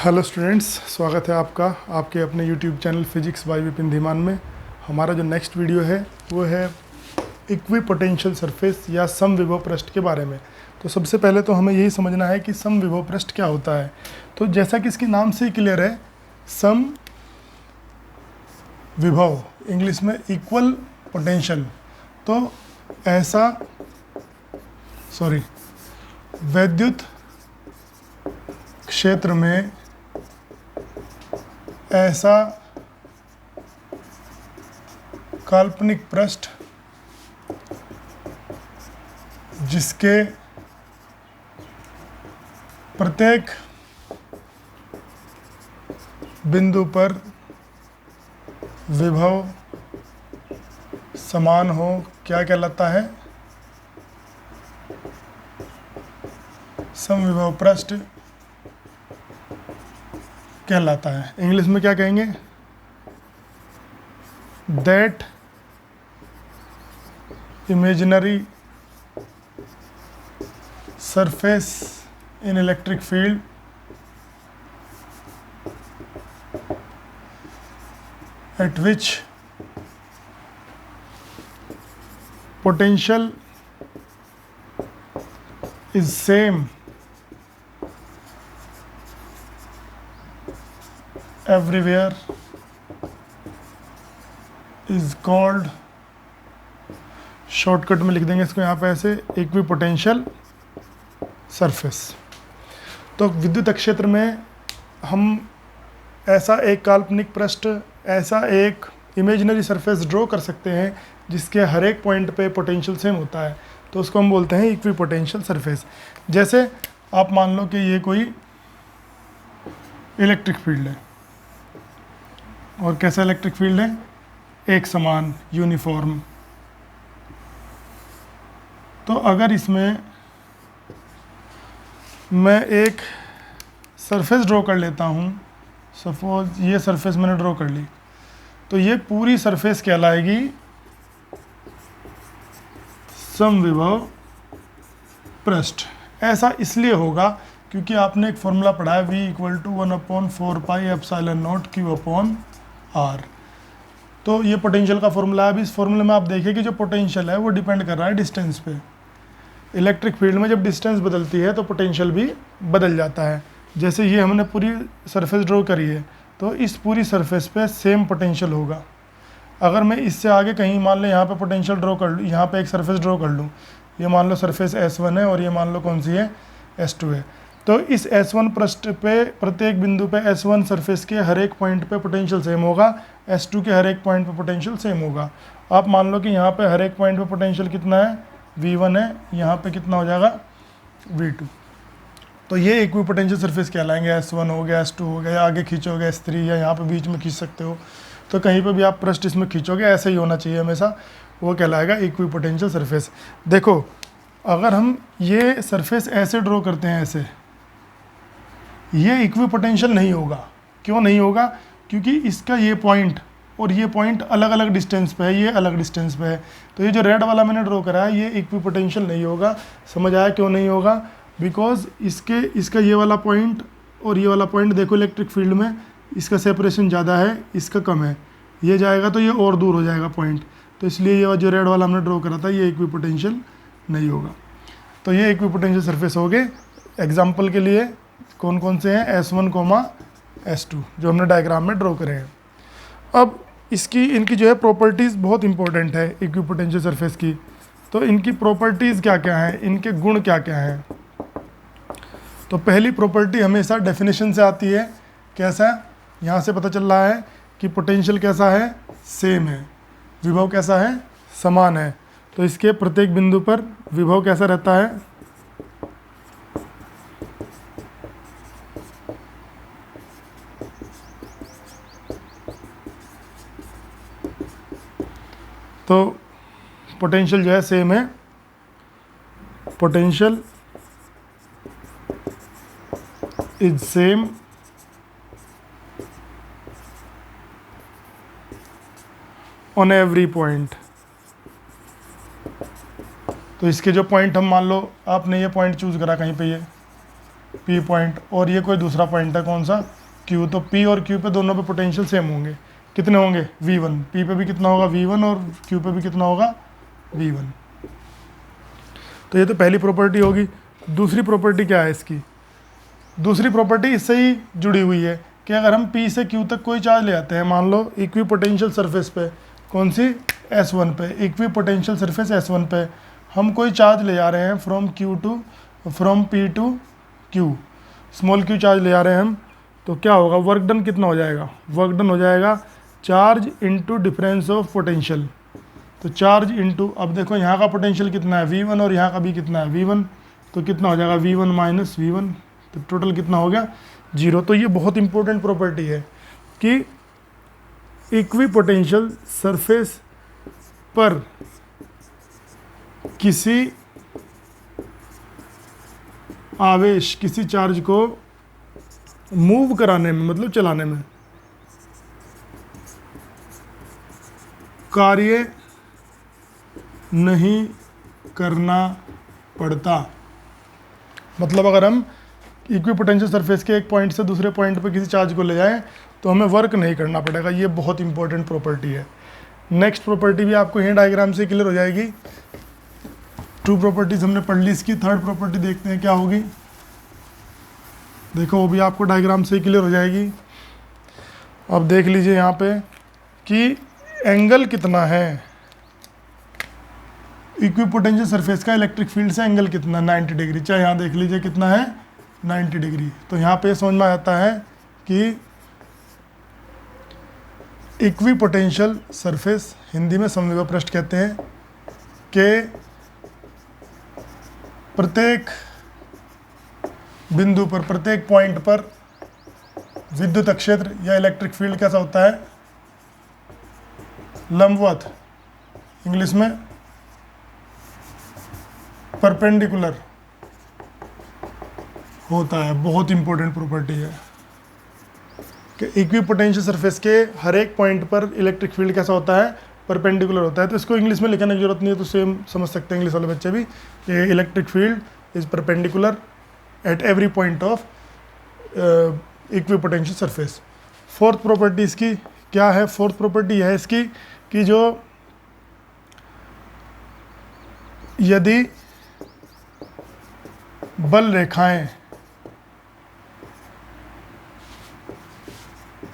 Hello students, स्वागत है आपका आपके अपने YouTube channel physics bye Vipin Dhiman में। हमारा जो नेक्स्ट वीडियो है वो है इक्विपोटेंशियल सरफेस या समविभव पृष्ठ के बारे में। तो सबसे पहले तो हमें यही समझना है कि समविभव पृष्ठ क्या होता है। तो जैसा कि इसके नाम से ही क्लियर है, सम विभव, इंग्लिश में इक्वल पोटेंशियल। तो ऐसा वैद्युत क्षेत्र में ऐसा काल्पनिक पृष्ठ जिसके प्रत्येक बिंदु पर विभव समान हो, क्या कहलाता है? समविभव पृष्ठ कहलाता है। इंग्लिश में क्या कहेंगे? That imaginary surface in electric field at which potential is same everywhere is called, shortcut में लिख देंगे इसको यहाँ पे ऐसे, इक्विपोटेंशियल सरफेस। तो विद्युत क्षेत्र में हम ऐसा एक काल्पनिक पृष्ठ, ऐसा एक इमेजिनरी सरफेस ड्रॉ कर सकते हैं जिसके हर एक पॉइंट पे पोटेंशियल सेम होता है। तो उसको हम बोलते हैं इक्विपोटेंशियल सरफेस। जैसे आप मान लो कि ये कोई इलेक्ट्रिक फील्ड है, और कैसा इलेक्ट्रिक फील्ड है? एक समान, यूनिफॉर्म। तो अगर इसमें मैं एक सरफेस ड्रॉ कर लेता हूँ, सपोज ये सरफेस मैंने ड्रॉ कर ली, तो ये पूरी सरफेस कहलाएगी समविभव पृष्ठ। ऐसा इसलिए होगा क्योंकि आपने एक फॉर्मूला पढ़ा है, V = 1/4πε0 Q/r। तो ये पोटेंशियल का फॉर्मूला है। अभी इस फॉर्मूले में आप देखिए कि जो पोटेंशियल है वो डिपेंड कर रहा है डिस्टेंस पे। इलेक्ट्रिक फील्ड में जब डिस्टेंस बदलती है तो पोटेंशियल भी बदल जाता है। जैसे ये हमने पूरी सरफेस ड्रॉ करी है, तो इस पूरी सरफेस पे सेम पोटेंशियल होगा। अगर मैं इससे आगे कहीं मान लो यहाँ पे पोटेंशियल ड्रॉ कर लूँ, यहाँ पे एक सरफेस ड्रॉ कर लूँ, ये मान लो सरफेस S1 है और ये मान लो कौन सी है? S2 है। तो इस S1 पृष्ठ पे प्रत्येक बिंदु पे S1 सरफेस के हर एक पॉइंट पे पोटेंशियल सेम होगा, S2 के हर एक पॉइंट पे पोटेंशियल सेम होगा। आप मान लो कि यहाँ पे हर एक पॉइंट पे पोटेंशियल कितना है? V1 है। यहाँ पे कितना हो जाएगा? V2। तो ये इक्विपोटेंशियल सरफेस कहलाएंगे। S1 हो गया, S2 हो गया, या आगे खींचोगे S3, या यहाँ पे बीच में खींच सकते हो। तो कहीं पे भी आप पृष्ठ इसमें खींचोगे, ऐसे ही होना चाहिए हमेशा, वो कहलाएगा इक्विपोटेंशियल सरफेस। देखो, अगर हम ये सरफेस ऐसे ड्रॉ करते हैं, ऐसे, ये इक्विपोटेंशियल नहीं होगा। क्यों नहीं होगा? क्योंकि इसका ये पॉइंट और ये पॉइंट अलग अलग डिस्टेंस पे है, ये अलग डिस्टेंस पे है। तो ये जो रेड वाला मैंने ड्रॉ करा है, ये इक्विपोटेंशियल नहीं होगा। समझ आया क्यों नहीं होगा? बिकॉज इसका ये वाला पॉइंट और ये वाला पॉइंट, देखो इलेक्ट्रिक फील्ड में इसका सेपरेशन ज़्यादा है, इसका कम है। ये जाएगा तो ये और दूर हो जाएगा पॉइंट, तो इसलिए ये जो रेड वाला हमने ड्रॉ करा था, ये इक्विपोटेंशियल नहीं होगा। तो ये इक्विपोटेंशियल सरफेस हो गए। एग्जाम्पल के लिए कौन कौन से हैं? S1, S2 जो हमने डायग्राम में ड्रॉ करे हैं। अब इनकी जो है प्रॉपर्टीज़ बहुत इंपॉर्टेंट है इक्विपोटेंशियल सरफेस की। तो इनकी प्रॉपर्टीज़ क्या क्या हैं, इनके गुण क्या क्या हैं? तो पहली प्रॉपर्टी हमेशा डेफिनेशन से आती है। कैसा? यहाँ से पता चल रहा है कि पोटेंशियल कैसा है? सेम है। विभव कैसा है? समान है। तो इसके प्रत्येक बिंदु पर विभव कैसा रहता है? तो पोटेंशियल जो है सेम है। Potential is same on every point. तो इसके जो पॉइंट हम मान लो आपने ये पॉइंट चूज़ करा कहीं पे, ये P पॉइंट, और ये कोई दूसरा पॉइंट है कौन सा, Q। तो P और Q पे दोनों पे पोटेंशियल सेम होंगे, कितने होंगे V1। P पे भी कितना होगा V1 और Q पे भी कितना होगा V1। तो ये तो पहली प्रॉपर्टी होगी। दूसरी प्रॉपर्टी क्या है इसकी, दूसरी प्रॉपर्टी इससे ही जुड़ी हुई है कि अगर हम P से Q तक कोई चार्ज ले आते हैं, मान लो इक्वी पोटेंशियल सरफेस पे, कौन सी S1 पे, इक्वी पोटेंशियल सरफेस S1 पे हम कोई चार्ज ले जा रहे हैं from P to Q, small q charge ले जा रहे हैं हम, तो क्या होगा, वर्क डन कितना हो जाएगा, वर्क डन हो जाएगा charge into difference of potential. तो चार्ज इनटू, अब देखो यहाँ का पोटेंशियल कितना है V1 और यहाँ का भी कितना है V1, तो कितना हो जाएगा V1 माइनस V1, तो टोटल कितना हो गया 0। तो ये बहुत इंपॉर्टेंट प्रॉपर्टी है कि इक्वी पोटेंशियल सरफेस पर किसी आवेश, किसी चार्ज को मूव कराने में, मतलब चलाने में कार्य नहीं करना पड़ता। मतलब अगर हम इक्वी पोटेंशियल सरफेस के एक पॉइंट से दूसरे पॉइंट पर किसी चार्ज को ले जाएं तो हमें वर्क नहीं करना पड़ेगा। ये बहुत इंपॉर्टेंट प्रॉपर्टी है। नेक्स्ट प्रॉपर्टी भी आपको यही डायग्राम से क्लियर हो जाएगी। 2 प्रॉपर्टीज हमने पढ़ ली, इसकी थर्ड प्रॉपर्टी देखते हैं क्या होगी। देखो वो भी आपको डायग्राम से ही क्लियर हो जाएगी। अब देख लीजिए यहाँ पे कि एंगल कितना है, इक्वी पोटेंशियल सरफेस का इलेक्ट्रिक फील्ड से एंगल कितना, 90 डिग्री। चाहे यहाँ देख लीजिए कितना है 90 डिग्री। तो यहाँ पे समझ में आता है कि इक्वी पोटेंशियल सरफेस, हिंदी में समविभव पृष्ठ कहते हैं, के प्रत्येक बिंदु पर, प्रत्येक पॉइंट पर विद्युत क्षेत्र या इलेक्ट्रिक फील्ड कैसा होता है, लंबवत, इंग्लिश में परपेंडिकुलर होता है। बहुत इंपॉर्टेंट प्रॉपर्टी है कि इक्वी पोटेंशियल सरफेस के हर एक पॉइंट पर इलेक्ट्रिक फील्ड कैसा होता है, परपेंडिकुलर होता है। तो इसको इंग्लिश में लिखने की जरूरत नहीं है, तो सेम समझ सकते हैं इंग्लिश वाले बच्चे भी कि electric field is perpendicular at every point of equi potential surface. Fourth property इसकी क्या है, फोर्थ प्रॉपर्टी यह है इसकी कि जो यदि बल रेखाएं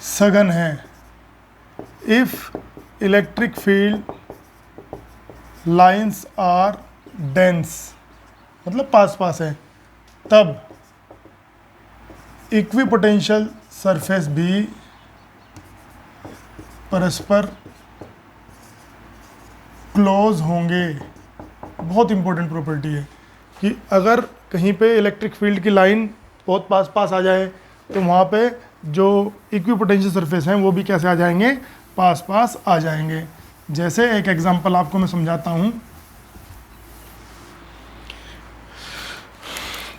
सघन हैं, if electric field lines are dense, मतलब पास पास है, तब इक्वी पोटेंशियल सरफेस भी परस्पर क्लोज होंगे। बहुत इंपॉर्टेंट प्रॉपर्टी है कि अगर कहीं पे इलेक्ट्रिक फील्ड की लाइन बहुत पास पास आ जाए तो वहाँ पे जो इक्वी पोटेंशियल सरफेस हैं वो भी कैसे आ जाएंगे, पास पास आ जाएंगे। जैसे एक एग्जांपल आपको मैं समझाता हूँ।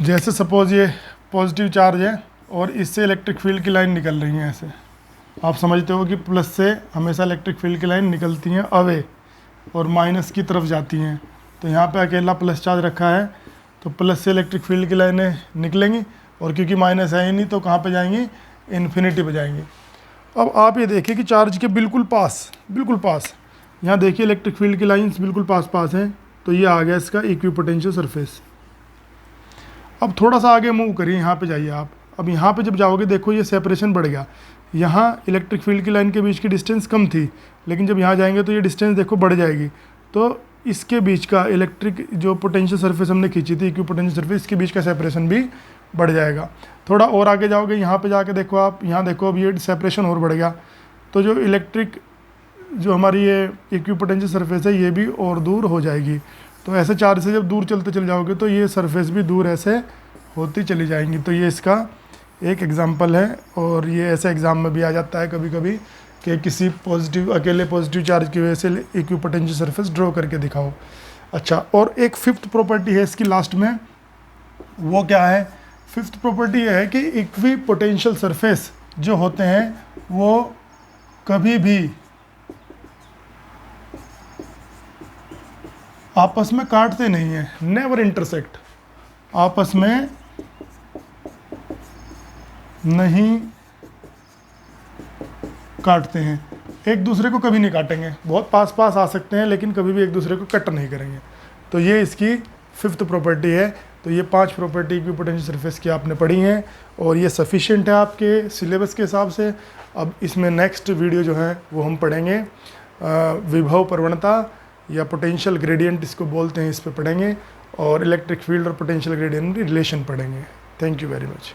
जैसे सपोज ये पॉजिटिव चार्ज है और इससे इलेक्ट्रिक फील्ड की लाइन निकल रही है। ऐसे आप समझते हो कि प्लस से हमेशा इलेक्ट्रिक फील्ड की लाइन निकलती हैं अवे और माइनस की तरफ जाती हैं। तो यहाँ पे अकेला प्लस चार्ज रखा है तो प्लस से इलेक्ट्रिक फील्ड की लाइनें निकलेंगी, और क्योंकि माइनस है ही नहीं तो कहाँ पे जाएंगी, इन्फिनिटी पे जाएंगी। अब आप ये देखिए कि चार्ज के बिल्कुल पास यहाँ देखिए इलेक्ट्रिक फील्ड की लाइन्स बिल्कुल पास हैं, तो ये आ गया इसका इक्वी पोटेंशियल सरफेस। अब थोड़ा सा आगे मूव करिए, यहाँ पे जाइए आप। अब यहाँ पे जब जाओगे देखो ये सेपरेशन बढ़ गया। यहाँ इलेक्ट्रिक फील्ड की लाइन के बीच की डिस्टेंस कम थी, लेकिन जब यहाँ जाएंगे तो ये डिस्टेंस देखो बढ़ जाएगी। तो इसके बीच का इलेक्ट्रिक जो पोटेंशियल सरफेस हमने खींची थी, इक्वी पोटेंशियल सरफेस, इसके बीच का सेपरेशन भी बढ़ जाएगा। थोड़ा और आगे जाओगे, यहाँ पे जाके देखो आप, यहाँ देखो अब ये सेपरेशन और बढ़ गया। तो जो इलेक्ट्रिक जो हमारी ये इक्वी पोटेंशियल सरफेस है ये भी और दूर हो जाएगी। तो ऐसे चार्ज से जब दूर चलते चले जाओगे तो ये सरफेस भी दूर ऐसे होती चली जाएंगी। तो ये इसका एक एग्जांपल है, और ये ऐसे एग्ज़ाम में भी आ जाता है कभी कभी कि किसी अकेले पॉजिटिव चार्ज की वजह से इक्वी पोटेंशियल सरफेस ड्रॉ करके दिखाओ। अच्छा, और एक फिफ्थ प्रॉपर्टी है इसकी लास्ट में, वो क्या है, फिफ्थ प्रॉपर्टी ये है कि इक्वी पोटेंशियल सरफेस जो होते हैं वो कभी भी आपस में काटते नहीं हैं, नेवर इंटरसेक्ट, आपस में नहीं काटते हैं, एक दूसरे को कभी नहीं काटेंगे, बहुत पास पास आ सकते हैं लेकिन कभी भी एक दूसरे को कट नहीं करेंगे। तो ये इसकी 5th प्रॉपर्टी है। तो ये 5 प्रॉपर्टी इक्विपोटेंशियल सरफेस की आपने पढ़ी हैं और ये सफिशिएंट है आपके सिलेबस के हिसाब से। अब इसमें नेक्स्ट वीडियो जो है वो हम पढ़ेंगे विभव प्रवणता या पोटेंशियल ग्रेडियंट इसको बोलते हैं, इस पे पढ़ेंगे और इलेक्ट्रिक फील्ड और पोटेंशियल ग्रेडियंट रिलेशन पढ़ेंगे। Thank you very much.